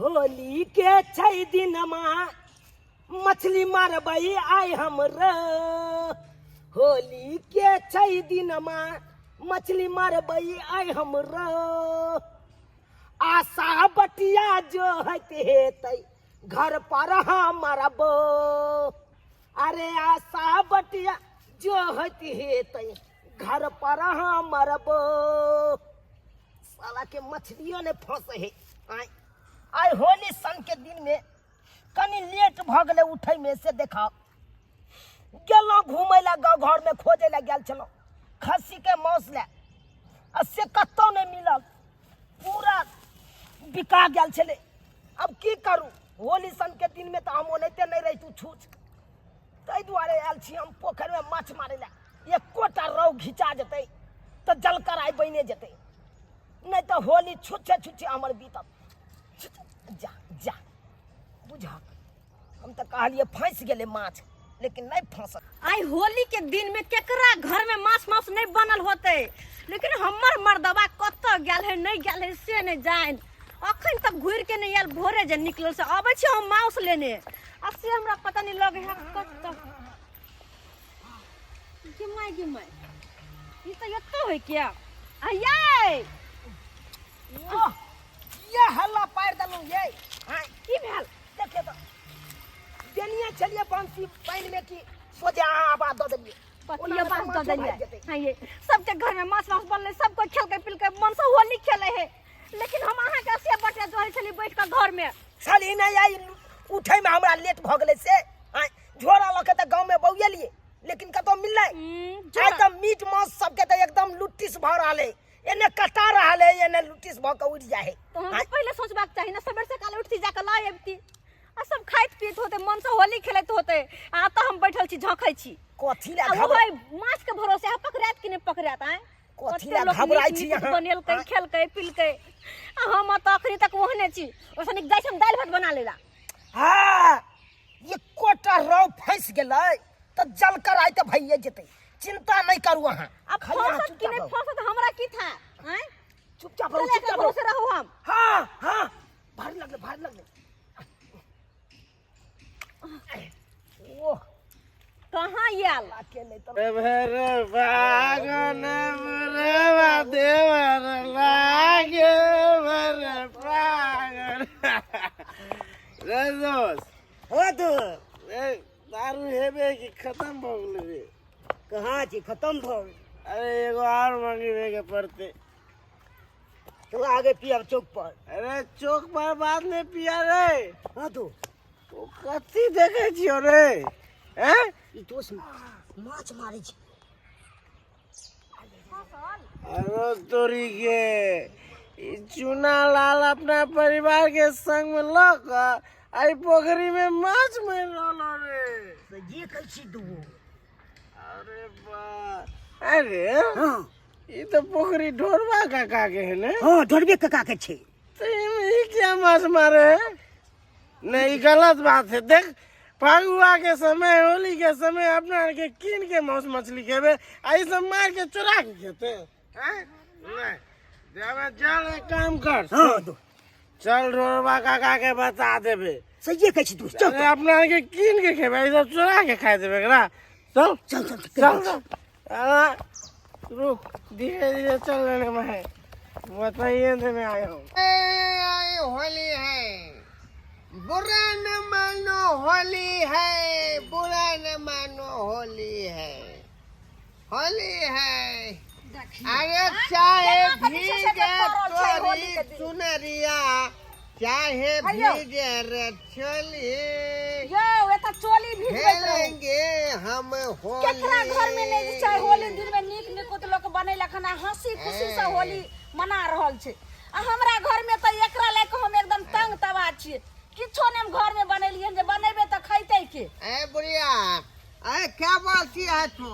होली के 6 दिन मछली मारबई आई हमरा। होली के 6 दिन मछली मारबई आई हमरा। आशा बटिया जो हेतै घर पर मरब। अरे आशा बटिया जो हेतै घर पर मरब। साला के मछलियों ने फंसे है। आई होली सन के दिन में कनी लेट भ गए उठे में से देखा गेलो घूमे ला गाँव घर में खोजे ला गेल चलो खस्सी के मौस ले से कत्तो नहीं मिलल पूरा बिका गेल छले। अब की करू होली सन के दिन में तो हम ओनते नहीं रही तू छूछ तै दुआरे आयल छी हम पोखर में माछ मारे ला। एक कोटा रौ घिचा जते तो जल कर आई बने जते नहीं तो होली छुच्छे छुच्छे हमर बीतत। जा जा बुझा हम तो कहलिए फंस गेले माछ लेकिन नहीं फंसल। आई होली के दिन में केकरा घर में मांस मांस नहीं बनल होते लेकिन हमर मर्दवा कत गेल है नहीं गेल है से नहीं जान। अखन तक घूर के नहीं आयल भोरे जे निकलल से आबै छी हम मांस लेने अब से हमरा पता नहीं लगे है कत गिमाई ई तो यत्तो है क्या आये ये हल्ला पार दलू ये हां की भेल देखे तो देनिया चलिए बंसी पानी में की सोचे आवाज दे देलिए पतिया बात दे देलिए। हां ये सबके घर में मांस मांस बनले सब कोई खेल के पिल के मन से होली खेले है लेकिन हम अहाँ के से बटे जोहे चली बैठ के घर में साली नहीं आई उठे में हमरा लेट भ गेले से झोरा लके त गांव में बौएलिए लेकिन कतो मिलले आई त मीट मांस सबके त एकदम लुट्टिस भ रहले एने कटा रहले एने लुट्टिस भ के उड़ जाए। तो हम पहले सोचबाक चाहिए ना सबेर से काल उठती जाके ला आबती आ सब खाइत पीत होते मन से होली खेलत होते आ त हम बैठल छी झखै छी कथि ला घबरा भाई माछ के भरोसे आ पकड़ात कि नहीं पकड़ात आए कथि ला घबराई छी यहां बनेल के खेल के पिल के हम त अखरी तक ओहने छी ओसनिक जाय हम दाल भात बना लेला। हां ये कोटा रौ फंस गेलै त जल कर आइ त भइए जेतै चिंता नहीं करू अहां। अब फंसत कि नहीं फंसत हमरा की था हैं चुपचाप रहो हम। हां हां भारी लगले ओ कहां याल अकेले तो भर भागन मुरवा देवर लागे भर प्रागन रे दोस्त हो तो दारू हेबे कि खत्म भ गेल रे कहां छी खत्म भ अरे एगो और मांगे के पड़ते तो आगे पिया चौक पर। अरे चौक पर बाद में पिया रे हां तो कथी देखे छियो रे हैं ई तो माछ मारे छी। अरे तोरी के ई चुना लाल अपना परिवार के संग में लक आई पोखरी में माछ मार रहलो रे तो ये कैसी दू अरे बा अरे हां ई तो पोखरी ढोरवा काका के है ने। हां ढोरबे काका के छे तो ई क्या माछ मारे नहीं गलत बात है। देख फगुआ के समय होली के समय अपना के कीन के मांस मछली खेबे आई सब मार के चुरा के खेते हैं नहीं जब चल एक काम कर हां तो चल ढोरवा काका के बता देबे सही कैसी तू चल अरे अपना के कीन के खेबे ई सब चुरा के खा देबे करा चल चल चल रुक धीरे धीरे चल लेने में है बताइए तो मैं आया हूँ। होली है बुरा न मानो होली है बुरा न मानो होली है होली है अरे चाहे भीगे तोरी चुनरिया चाहे भीगे रे चोली यो एता चोली भी खेलेंगे हम होली। केकरा घर में नहीं चाहे होली दिन में नीक निकुत लोग बनेला खाना हंसी खुशी से होली मना रहल छे आ हमरा घर में त एकरा लेके हम एकदम तंग तबा छी किछो ने हम घर में बनेलिए जे बनेबे त खैते के। ए बुढ़िया ए क्या बोलती है तू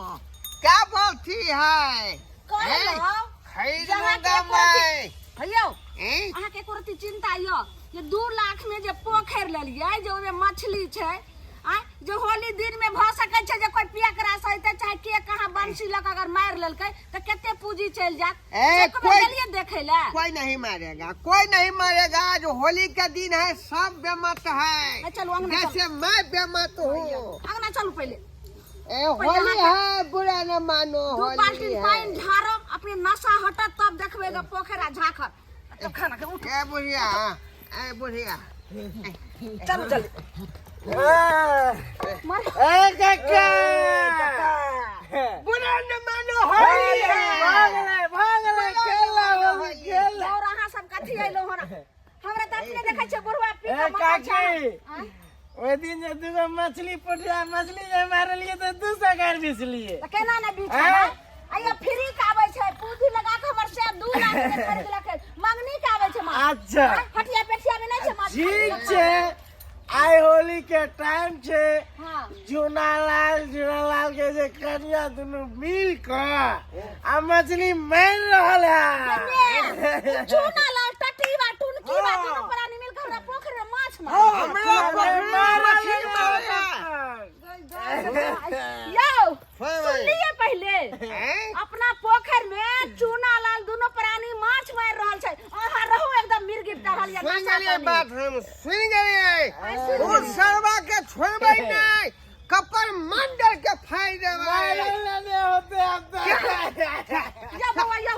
क्या बोलती है कहलो खरीदूंगा मैं भैया अहाँ के कोरती चिंता यो ये 2 लाख में जे पोखर लेलिए जे ओमे मछली छै आ जो होली दिन में भ सकै छै जे कोई पिया करा सहित चाहे के कहां बंसी लक अगर मार लेलकै त केते पूंजी चल जात। कोई चलिए देखे ला। कोई नहीं मारेगा, कोई नहीं मारेगा। जो होली का दिन है सब बेमत है। चलो अंगना जैसे मैं बेमत हूँ। अंगना चलो पहले। होली है, बुरा न मानो। दो बाल्टी पानी ढारो, अपने नशा हटा तब देखबेगा पोखरा झाखर। तो खाना के उठ। ए बुढ़िया, ए बुढ़िया, चल चल मर काका बुरा न मानो। होली है। भाग ले खेला और अहाँ सब कथी आइलो हन हमरा त अपने देखै छै बुढ़वा पी के मर काकी छै। ओइ दिन जे दूगो मछली पटरा मछली जे मारलिए त 200 गार बिसलिए त केना ने बीच है आइया फ्री के आबै छै पूंजी लगा के हमर से 2 लाख के खरीद लकै मंगनी के आबै छै माछ। अच्छा हटिया पेठिया में नै छै माछ। ठीक छै आई होली के टाइम छै। हां जुनालाल के जे कनिया दुनु मिल के आ मछली मार रहल है। चूना लाल टटीवा टुनकी बा दुनु प्राणी मिल के हमरा पोखर में माछ मार। हमरा पोखर में मछली मारेगा। यो सुनिए पहले अपना पोखर में चूना लाल दोनों प्राणी माछ मार रहल छै। अहाँ रहो एकदम मिर्गी टहल या सुन गए बात, हम सुन गए। वो सरवा के छोड़बै नहीं, कपर मंडल के फायदे नहीं होते अब या बाबा यो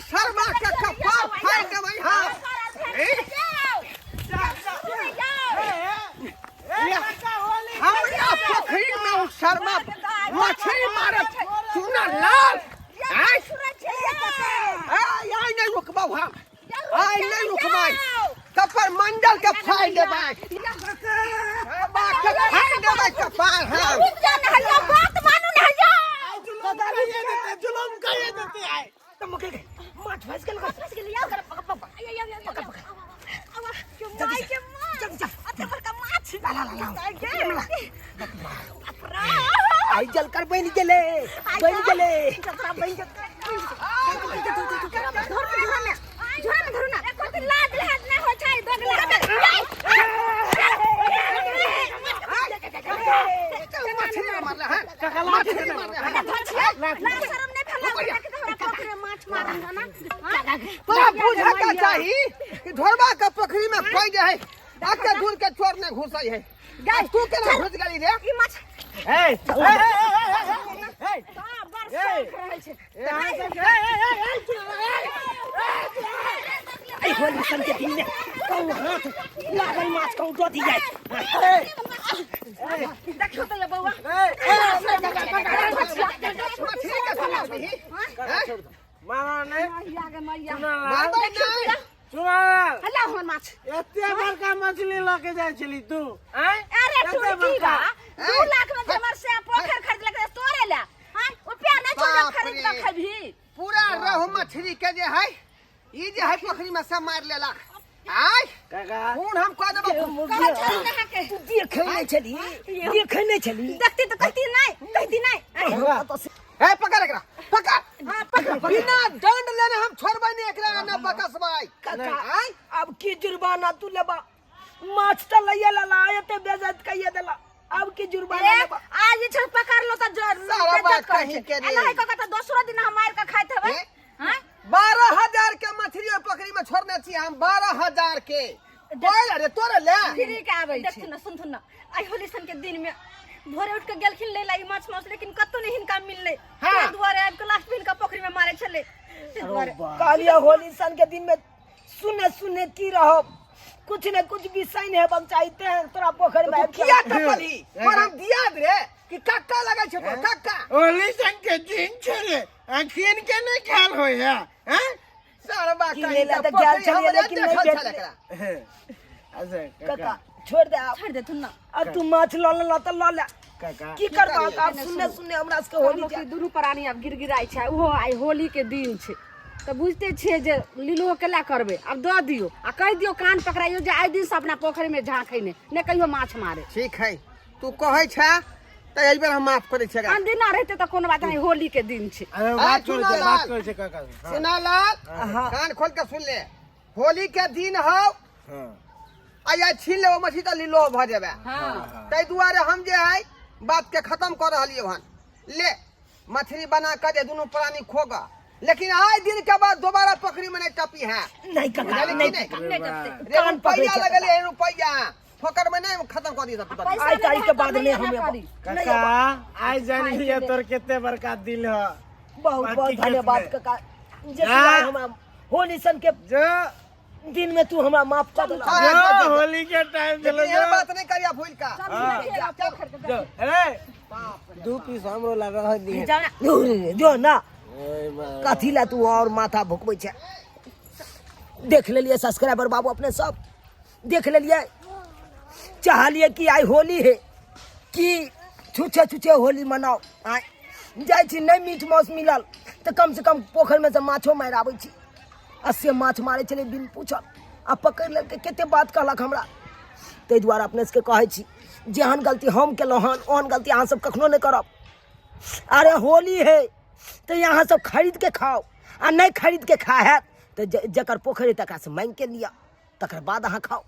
सरवा के कपर फायदे भाई। हाँ हमरा पोखरी में उ सरवा मछली मारत चूना लाल। आई नहीं रुकबा हम, आई नहीं रुकबा। कपर मंडल के फायदे भाई, कपार हम बात मानू ना यो जुलूम कहिए देते आए तो मुके माछ फंस गेल या जल्दी के माछ अते बड़का माछ आई जल कर बन गेले बन गेले। जतरा बन जत झोरा में धरू ना कोई लाज लाज ना हो छै दोगला मछली मार रहा है। मछली मार रहा है। ना शर्म नहीं फैला के तोरा पोखरी में माछ मारन ना। तोरा बुझा का चाहिए कि ढोरबा के पोखरी में कोई जे है आके दूर के चोर ने घुसई है। गाय तू केना घुस गली रे? ई माछ ए आई होली सन के दिन में कहूं हाथ लागल माछ कहूं डोटी जाए। देखो तो ये बउआ मछली के समझ नहीं। मारा नहीं आगे मैया मारबै नहीं। जुनालाल हल्ला हो माछ। एते बड़का मछली लेके जाय छली तू हैं? अरे टुकी बा 2 लाख में हमर से पोखर खरीद लके तोरे ला। हां रुपया नहीं छोड़ खरीद के खबी। पूरा रहु मछली के जे है ई जे है पोखरी में सब मार लेला। आय काका कौन हम कह देबो कहा चल ना के देखे नहीं चली देखे नहीं चली देखती तो कहती नहीं। ए पकड़ एकरा पकड़। हां पकड़ बिना दंड लेने हम छोड़बै नहीं एकरा ना बकसबै। काका अब की जुर्माना तू लेबा माछ त लइया ला आयते बेइज्जत कइए देला अब की जुर्माना लेबा। आज छ पकड़ लो तो सारा बात कहीं के रे। अल्लाह का तो दूसरा दिन हम मार के खाते हवे। हां 12,000 के मछली पोखरी में छोड़ने छी हम। 12,000 के बोल रे तोरे ले फ्री के आबै छै। देख न सुन न आई होली सन के दिन में भोरे उठ के गेलखिन ले लाई माछ माछ लेकिन कतो नहीं हिनका मिलले। हाँ। दुआरे आब के लास्ट बिल का पोखरी में मारे छले। दुआरे कालिया होली सन के दिन में सुने सुने की रहो कुछ न कुछ विषय नहीं बम चाहते हैं तोरा पोखर में किया टपली पर हम दिया रे कि काका लगे छै तो काका। होली सन के दिन छले अखिन के नहीं ख्याल होय है हैं? सारा बात की कहीं लेला के तो ख्याल पोखरी छलिए हमरा लेकिन देखल नहीं छल देखले। एकरा। अच्छा काका काका छोड़ दे अब छोड़ दे तुम ना। अब तू माछ ल ल त ल ले काका की करबा अब सुने सुने हमरा से होली के दुनू प्राणी अब गिरगिराई छै। ओहो आई होली के दिन छै तो बुझते छिए जे लीलो केला करबे अब द दियो आ कह दियो कान पकड़ाइयो जे आइ दिन से अपना पोखरी में झांकै ने कहियो माछ मारे। ठीक है तू कहै छ त एहि बेर हम माफ करै छै। अनदिना रहते तो कोनो बात नहीं होली के दिन छै। अरे बात करे छे काका सुना लाल हाँ। कान खोल के सुन ले। होली के दिन हो हां आ छीन ले मछली तो लीलो भ जेबे ताहि दुआरे हम जे है बात के खत्म कर रहलिए हन ले मछली बना कर दे दोनों प्राणी खोगा लेकिन आज दिन के बाद दोबारा पकड़ी में नहीं टपी है नहीं काका नहीं कान रुपया लगले रुपया फोकर में नहीं खत्म कर दी सब आज तारीख के बाद में हमें काका आज जान लिया तोर कितने बड़का दिल है बहुत बहुत धन्यवाद काका जैसे हम होली सन के जो दिन में तू हमरा माफ कर दे जो होली के टाइम चलो ये बात नहीं करिया भूल का जो अरे 2 पीस हमरो लगा है दिए जो ना कथी ला तू और माथा भुकबै छे देख लेलिए सब्सक्राइबर बाबू अपने सब देख लेलिए चाहलिए कि आई होली है कि छुछे छुछे होली मनाओ आय जाय छी नहीं मीट मांस मिलल तो कम से कम पोखर में से माछो मार आबै छी अस्से माछ मारे चले बिन पूछल आ पकड़ लेके केते बात कहलक हमरा ताहि दुआरे अपने सबके कहै छी जेहन गलती हम केलहुँ हन ओहन गलती अहाँ सब कखनो नहीं करब अरे होली है तो यहाँ सब खरीद के खाओ आ नहीं खरीद के खा है तो जकर पोखर तकरा से मांग के लिया तकर बाद अहाँ खाओ